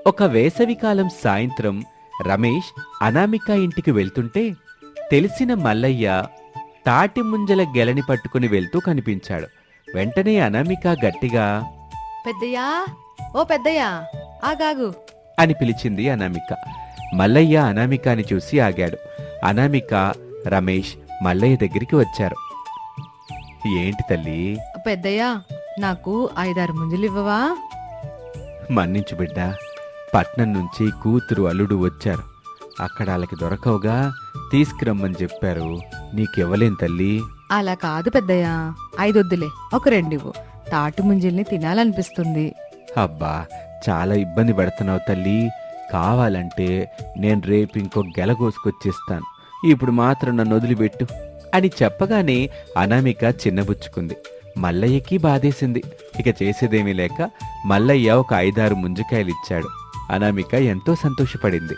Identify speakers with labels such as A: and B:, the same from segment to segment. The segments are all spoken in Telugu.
A: ఒక వేసవికాలం సాయంత్రం రమేష్ అనామిక ఇంటికి వెళ్తుంటే తెలిసిన మల్లయ్య తాటి ముంజల గెలని పట్టుకుని వెళ్తూ కనిపించాడు. వెంటనే అనామిక గట్టిగా
B: పెద్దయ్యా, ఓ పెద్దయ్యా, ఆగాగు.
A: అని పిలిచింది అనామిక. మల్లయ్య అనామికని చూసి ఆగాడు. అనామిక, రమేష్ మల్లయ్య దగ్గరికి వచ్చారు. ఏంటి తల్లి?
B: పెద్దయ్యా, నాకు 5-6 ముంజలు ఇవ్వవా?
A: మన్నించు బిడ్డా, పట్నం నుంచి కూతురు అల్లుడు వచ్చారు. అక్కడ వాళ్ళకి దొరకవుగా, తీసుకురమ్మని చెప్పారు. నీకివ్వలేం తల్లి.
B: అలా కాదు పెద్దయ్యా, 5 వద్దులే, ఒక 2 ఇవ్వు. తాటి ముంజల్ని తినాలనిపిస్తుంది.
A: అబ్బా, చాలా ఇబ్బంది పడుతున్నావు తల్లి. కావాలంటే నేను రేపు ఇంకో గెల కోసుకొచ్చిస్తాను. ఇప్పుడు మాత్రం నన్ను వదిలిపెట్టు అని చెప్పగానే అనామిక చిన్నబుచ్చుకుంది. మల్లయ్యకి బాధేసింది. ఇక చేసేదేమీ లేక మల్లయ్య ఒక 5-6 ముంజకాయలిచ్చాడు. అనామిక ఎంతో సంతోషపడింది.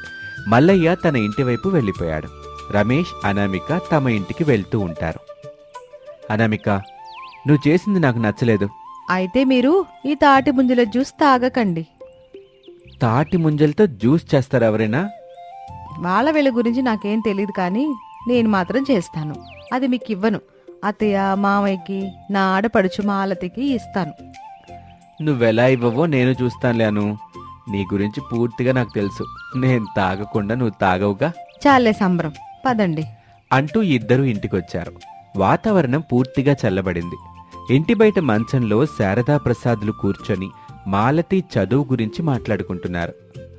A: మల్లయ్య తన ఇంటి వైపు వెళ్ళిపోయాడు. రమేష్, అనామిక తమ ఇంటికి వెళ్తూ ఉంటారు. అనామిక, నువ్వు చేసింది నాకు నచ్చలేదు.
B: అయితే మీరు ఈ తాటి ముంజల జ్యూస్ తాగకండి.
A: తాటి ముంజలతో జ్యూస్ చేస్తారు ఎవరైనా?
B: వాళ్ళ వీళ్ళ గురించి నాకేం తెలియదు, కానీ నేను మాత్రం చేస్తాను. అది మీకు ఇవ్వను. అత్తయ్య, మామయ్యకి, నా ఆడపడుచు మాలతికి ఇస్తాను.
A: నువ్వెలా ఇవ్వవో నేను చూస్తానులేను. నీ గురించి పూర్తిగా నాకు తెలుసు. నేను తాగకుండా నువ్వు తాగవుగా.
B: చాలే సంబరం, పదండి.
A: అంటూ ఇద్దరూ ఇంటికొచ్చారు. వాతావరణం పూర్తిగా చల్లబడింది. ఇంటి బయట మంచంలో శారదా ప్రసాదులు కూర్చొని మాలతి చదువు గురించి మాట్లాడుకుంటున్నారు.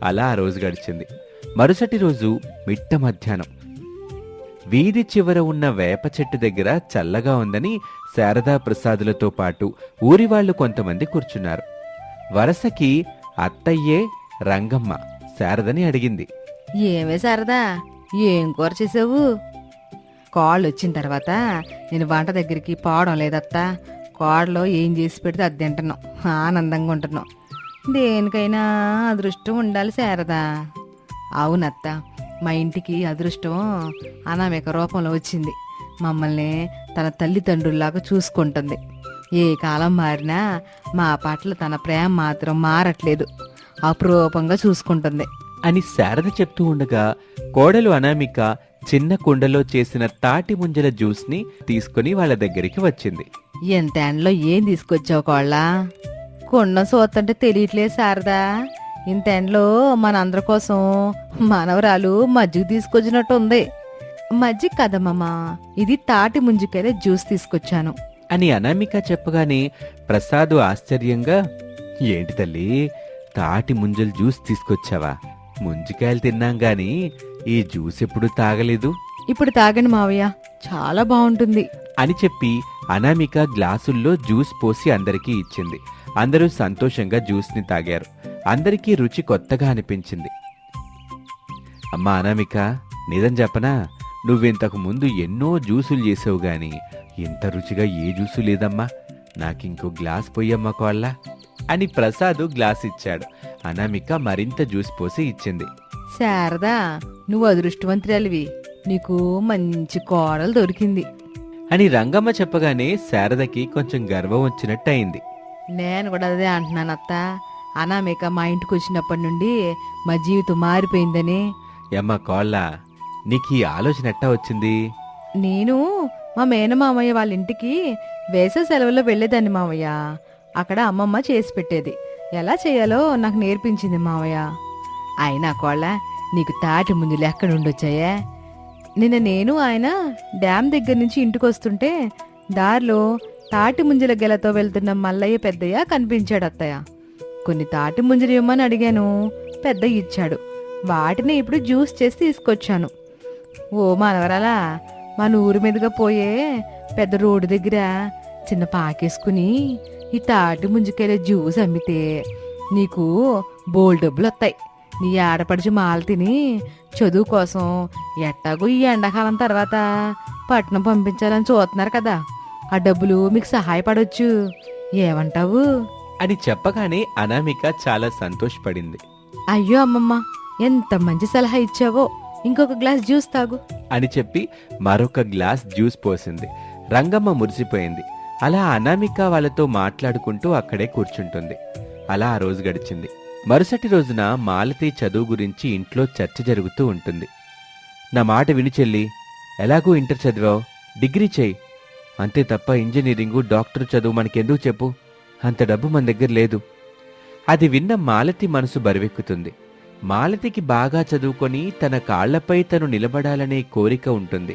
A: అలా ఆ రోజు గడిచింది. మరుసటి రోజు మిట్ట మధ్యాహ్నం వీధి చివర ఉన్న వేప చెట్టు దగ్గర చల్లగా ఉందని శారదా ప్రసాదులతో పాటు ఊరివాళ్లు కొంతమంది కూర్చున్నారు. వరసకి అత్తయ్యే రంగమ్మ శారదని అడిగింది.
B: ఏమే శారదా, ఏం కూర చేసావు? కాళ్ళు వచ్చిన తర్వాత నేను వంట దగ్గరికి పోవడం లేదత్తా. కోడలో ఏం చేసి పెడితే అది తింటున్నాం, ఆనందంగా ఉంటున్నాం. దేనికైనా అదృష్టం ఉండాలి శారదా. అవునత్త, మా ఇంటికి అదృష్టం అనామిక రూపంలో వచ్చింది. మమ్మల్ని తన తల్లిదండ్రుల్లాగా చూసుకుంటుంది. ఏ కాలం మారినా మా పట్ల తన ప్రేమ మాత్రం మారట్లేదు. అపురూపంగా చూసుకుంటుంది
A: అని శారద చెప్తూ ఉండగా కోడలు అనామిక చిన్న కుండలో చేసిన తాటి ముంజల జ్యూస్ని తీసుకుని వాళ్ళ దగ్గరికి వచ్చింది.
B: ఎంత ఎండలో ఏం తీసుకొచ్చావు కోళ్ళ? కుండ సోతంటే తెలియట్లేదు శారదా. ఇంత ఎండలో మనందరి కోసం మనవరాలు మజ్జిగ తీసుకొచ్చినట్టు ఉంది. మజ్జిగ కదమ్మా, ఇది తాటి ముంజికాయల జ్యూస్ తీసుకొచ్చాను
A: అని అనామిక చెప్పగానే ప్రసాదు ఆశ్చర్యంగా, ఏంటి తల్లి, తాటి ముంజల జ్యూస్ తీసుకొచ్చావా? ముంజికాయలు తిన్నాం గాని ఈ జ్యూస్ ఎప్పుడు తాగలేదు.
B: ఇప్పుడు తాగండి మావయ్య, చాలా బాగుంటుంది
A: అని చెప్పి అనామిక గ్లాసుల్లో జ్యూస్ పోసి అందరికీ ఇచ్చింది. అందరూ సంతోషంగా జ్యూస్ని తాగారు. అందరికీ రుచి కొత్తగా అనిపించింది. అమ్మా అనామిక, నిజం చెప్పనా, నువ్వింతకు ముందు ఎన్నో జ్యూసులు చేసావు గాని ఇంత రుచిగా ఏ జ్యూసు లేదమ్మా. నాకింకో గ్లాస్ పొయ్యమ్మా కోళ్ళ అని ప్రసాదు గ్లాస్ ఇచ్చాడు. అనామిక మరింత జ్యూస్ పోసి ఇచ్చింది.
B: శారదా, నువ్వు అదృష్టవంతురాలివి, నీకు మంచి కోడలు దొరికింది
A: అని రంగమ్మ చెప్పగానే శారదకి కొంచెం గర్వం వచ్చినట్టయింది.
B: నేను కూడా అదే అంటున్నానత్త. అనామిక మా ఇంటికి వచ్చినప్పటి నుండి మా జీవితం మారిపోయిందని.
A: ఏమ్మా కోళ్ళ, నీకు ఈ ఆలోచన ఎట్టా వచ్చింది?
B: నేను మా మేనమామయ్య వాళ్ళ ఇంటికి వేసవి సెలవుల్లో వెళ్ళేదాన్ని మావయ్య. అక్కడ అమ్మమ్మ చేసి పెట్టేది. ఎలా చేయాలో నాకు నేర్పించింది మావయ్య. అయినా కోళ్ళ, నీకు తాటి ముంజలు ఎక్కడ ఉండొచ్చాయే? నిన్న నేను ఆయన డ్యామ్ దగ్గర నుంచి ఇంటికి వస్తుంటే దారిలో తాటి ముంజల గెలతో వెళ్తున్న మల్లయ్య పెద్దయ్య కనిపించాడు అత్తయ్య. కొన్ని తాటి ముంజలు ఇవ్వమని అడిగాను, పెద్దయ్య ఇచ్చాడు. వాటిని ఇప్పుడు జ్యూస్ చేసి తీసుకొచ్చాను. ఓ మనవరాలా, మన ఊరి మీదుగా పోయే పెద్ద రోడ్డు దగ్గర చిన్న పాకేసుకుని ఈ తాటి ముంజికాయల జ్యూస్ అమ్మితే నీకు బోల్ డబ్బులు వస్తాయి. నీ ఆడపడిచి మాల తిని చదువు కోసం ఎట్టాగో ఈ ఎండాకాలం తర్వాత పట్నం పంపించాలని చూస్తున్నారు కదా, ఆ డబ్బులు మీకు సహాయపడవచ్చు. ఏమంటావు?
A: అని చెప్పగానే అనామిక చాలా సంతోషపడింది.
B: అయ్యో అమ్మమ్మ, ఎంత మంచి సలహా ఇచ్చావో. ఇంకొక గ్లాస్ జ్యూస్ తాగు
A: అని చెప్పి మరొక గ్లాస్ జ్యూస్ పోసింది. రంగమ్మ మురిసిపోయింది. అలా అనామిక వాళ్ళతో మాట్లాడుకుంటూ అక్కడే కూర్చుంటుంది. అలా ఆ రోజు గడిచింది. మరుసటి రోజున మాలతి చదువు గురించి ఇంట్లో చర్చ జరుగుతూ ఉంటుంది. నా మాట విని చెల్లి, ఎలాగూ ఇంటర్ చదివావు, డిగ్రీ చేయి, అంతే తప్ప ఇంజనీరింగు డాక్టర్ చదువు మనకెందుకు చెప్పు, అంత డబ్బు మన దగ్గర లేదు. అది విన్న మాలతి మనసు బరువెక్కుతుంది. మాలతికి బాగా చదువుకొని తన కాళ్లపై తను నిలబడాలనే కోరిక ఉంటుంది.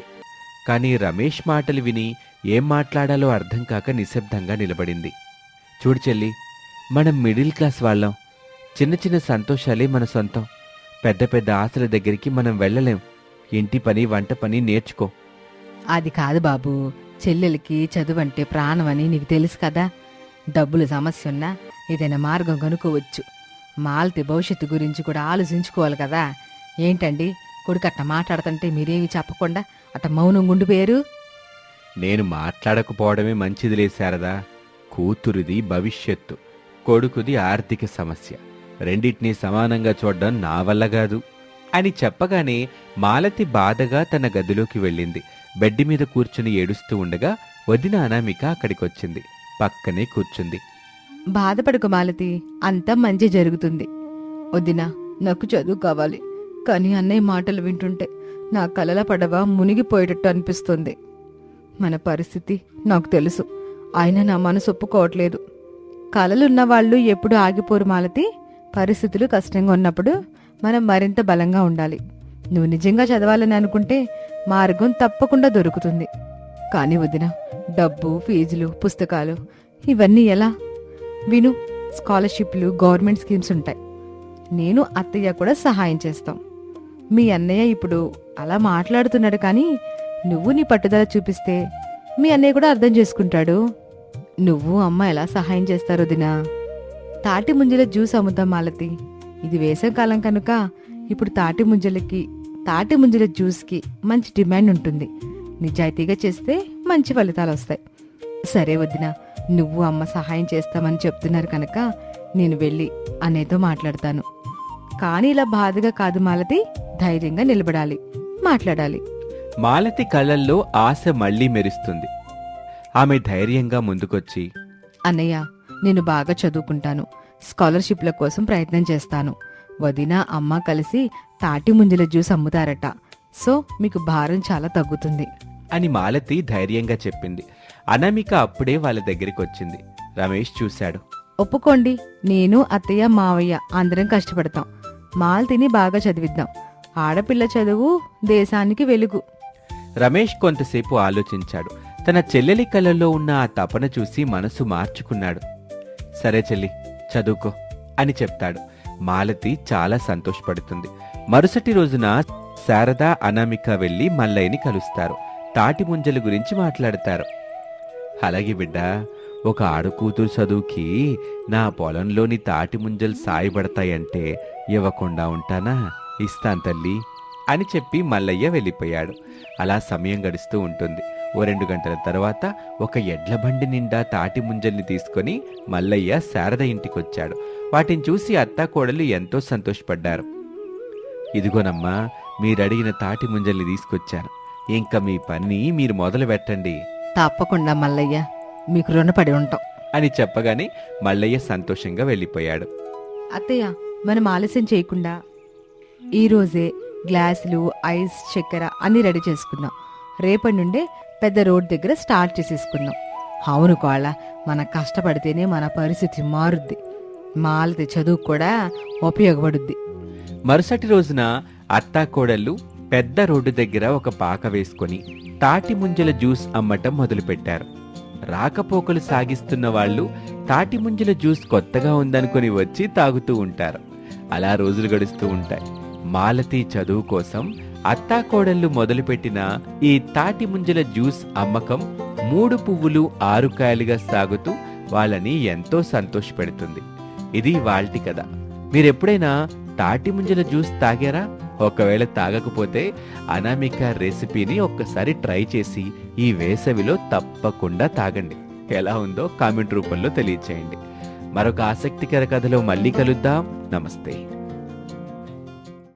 A: కానీ రమేష్ మాటలు విని ఏం మాట్లాడాలో అర్థం కాక నిశ్శబ్దంగా నిలబడింది. చూడు చెల్లి, మనం మిడిల్ క్లాస్ వాళ్ళం. చిన్న చిన్న సంతోషాలే మన సొంతం. పెద్ద పెద్ద ఆశల దగ్గరికి మనం వెళ్ళలేం. ఇంటి పని వంట పని నేర్చుకో.
B: అది కాదు బాబు, చెల్లెలకి చదువు అంటే ప్రాణం అని నీకు తెలుసు కదా. డబ్బుల సమస్య ఉన్నా ఏదైనా మార్గం కనుక్కోవచ్చు. మాలతి భవిష్యత్తు గురించి కూడా ఆలోచించుకోవాలి కదా. ఏంటండి కొడుకు అట్ట మాట్లాడుతుంటే మీరేమి చెప్పకుండా అట్ట మౌనం గుండిపోయారు?
A: నేను మాట్లాడకపోవడమే మంచిదిలే శారదా. కూతురిది భవిష్యత్తు, కొడుకుది ఆర్థిక సమస్య. రెండిటినీ సమానంగా చూడ్డం నా వల్ల కాదు అని చెప్పగానే మాలతి బాధగా తన గదిలోకి వెళ్ళింది. బెడ్ మీద కూర్చుని ఏడుస్తూ ఉండగా వదిన అనామిక అక్కడికొచ్చింది. పక్కనే కూర్చుంది.
B: బాధపడకు మాలతి, అంతా మంచి జరుగుతుంది. వదినా, నాకు చదువు కావాలి. కానీ అన్నయ్య మాటలు వింటుంటే నా కలల పడవ మునిగిపోయేటట్టు అనిపిస్తుంది. మన పరిస్థితి నాకు తెలుసు, అయినా నా మనసు ఒప్పుకోవట్లేదు. కలలున్న వాళ్ళు ఎప్పుడు ఆగిపోరు మాలతి. పరిస్థితులు కష్టంగా ఉన్నప్పుడు మనం మరింత బలంగా ఉండాలి. నువ్వు నిజంగా చదవాలని అనుకుంటే మార్గం తప్పకుండా దొరుకుతుంది. కానీ వదిన, డబ్బు, ఫీజులు, పుస్తకాలు ఇవన్నీ ఎలా? విను, స్కాలర్షిప్లు, గవర్నమెంట్ స్కీమ్స్ ఉంటాయి. నేను అత్తయ్య కూడా సహాయం చేస్తాం. మీ అన్నయ్య ఇప్పుడు అలా మాట్లాడుతున్నాడు, కానీ నువ్వు నీ పట్టుదల చూపిస్తే మీ అన్నయ్య కూడా అర్థం చేసుకుంటాడు. నువ్వు అమ్మ ఎలా సహాయం చేస్తారు వదినా? తాటి ముంజల జ్యూస్ అమ్ముతాం మాలతి. ఇది వేసవికాలం కనుక ఇప్పుడు తాటి ముంజల జ్యూస్కి మంచి డిమాండ్ ఉంటుంది. నిజాయితీగా చేస్తే మంచి ఫలితాలు వస్తాయి. సరే వదినా, నువ్వు అమ్మ సహాయం చేస్తామని చెప్తున్నారు కనుక నేను వెళ్ళి అన్నయ్యతో మాట్లాడతాను. కానీ ఇలా బాధగా కాదు మాలతి, ధైర్యంగా నిలబడాలి, మాట్లాడాలి.
A: మాలతి కళ్ళల్లో ఆశ మళ్లీ మెరుస్తుంది. ఆమె ధైర్యంగా ముందుకొచ్చి,
B: అన్నయ్య, నేను బాగా చదువుకుంటాను. స్కాలర్షిప్ల కోసం ప్రయత్నం చేస్తాను. వదిన, అమ్మ కలిసి తాటి ముంజల జ్యూస్ అమ్ముతారట. సో మీకు భారం చాలా తగ్గుతుంది
A: అని మాలతి ధైర్యంగా చెప్పింది. అనామిక అప్పుడే వాళ్ళ దగ్గరికి వచ్చింది. రమేష్ చూశాడు.
B: ఒప్పుకోండి, నేను అత్తయ్య మావయ్య అందరం కష్టపడతాం. మాలతిని బాగా చదివిద్దాం. ఆడపిల్ల చదువు దేశానికి వెలుగు.
A: రమేష్ కొంతసేపు ఆలోచించాడు. తన చెల్లెలి కళ్ళల్లో ఉన్న ఆ తపన చూసి మనసు మార్చుకున్నాడు. సరే చెల్లి, చదువుకో అని చెప్తాడు. మాలతి చాలా సంతోషపడుతుంది. మరుసటి రోజున శారద, అనామిక వెళ్లి మల్లయ్యని కలుస్తారు. తాటి ముంజల గురించి మాట్లాడతారు. అలాగే బిడ్డా, ఒక ఆడకూతురు చదువుకి నా పొలంలోని తాటి ముంజలు సాయపడతాయంటే ఇవ్వకుండా ఉంటానా? ఇస్తాను తల్లి అని చెప్పి మల్లయ్య వెళ్ళిపోయాడు. అలా సమయం గడుస్తూ ఉంటుంది. ఓ 2 గంటల తర్వాత ఒక ఎడ్ల బండి నిండా తాటి ముంజల్ని తీసుకొని మల్లయ్య శారద ఇంటికొచ్చాడు. వాటిని చూసి అత్తాకోడలు ఎంతో సంతోషపడ్డారు. ఇదిగోనమ్మా, మీరడిగిన తాటి ముంజల్ని తీసుకొచ్చాను. ఇంకా మీ పని మీరు మొదలు పెట్టండి.
B: తప్పకుండా మల్లయ్య, మీకు రుణపడి ఉంటాం
A: అని చెప్పగానే మల్లయ్య సంతోషంగా వెళ్ళిపోయాడు.
B: అత్తయ్య, మనం ఆలస్యం చేయకుండా ఈరోజే గ్లాసులు, ఐస్, చక్కెర అన్నీ రెడీ చేసుకుందాం. రేపటి నుండే పెద్ద రోడ్ దగ్గర స్టార్ట్ చేసేసుకుందాం. అవును కోళ్ళ, మన కష్టపడితేనే మన పరిస్థితి మారుద్ది. మాలతి చదువు కూడా ఉపయోగపడుద్ది.
A: మరుసటి రోజున అత్తాకోడళ్ళు పెద్ద రోడ్డు దగ్గర ఒక పాక వేసుకొని తాటి ముంజల జ్యూస్ అమ్మటం మొదలుపెట్టారు. రాకపోకలు సాగిస్తున్న వాళ్ళు తాటి ముంజల జ్యూస్ కొత్తగా ఉందనుకొని వచ్చి తాగుతూ ఉంటారు. అలా రోజులు గడుస్తూ ఉంటాయి. మాలతి చదువు కోసం అత్తాకోడళ్ళు మొదలుపెట్టిన ఈ తాటి ముంజల జ్యూస్ అమ్మకం 3 పువ్వులు 6 కాయలుగా సాగుతూ వాళ్ళని ఎంతో సంతోషపెడుతుంది. ఇది ఇవాల్టి కథ. మీరెప్పుడైనా తాటి ముంజల జ్యూస్ తాగారా? ఒకవేళ తాగకపోతే అనామిక రెసిపీని ఒక్కసారి ట్రై చేసి ఈ వేసవిలో తప్పకుండా తాగండి. ఎలా ఉందో కామెంట్ రూపంలో తెలియచేయండి. మరొక ఆసక్తికర కథలో మళ్ళీ కలుద్దాం. నమస్తే.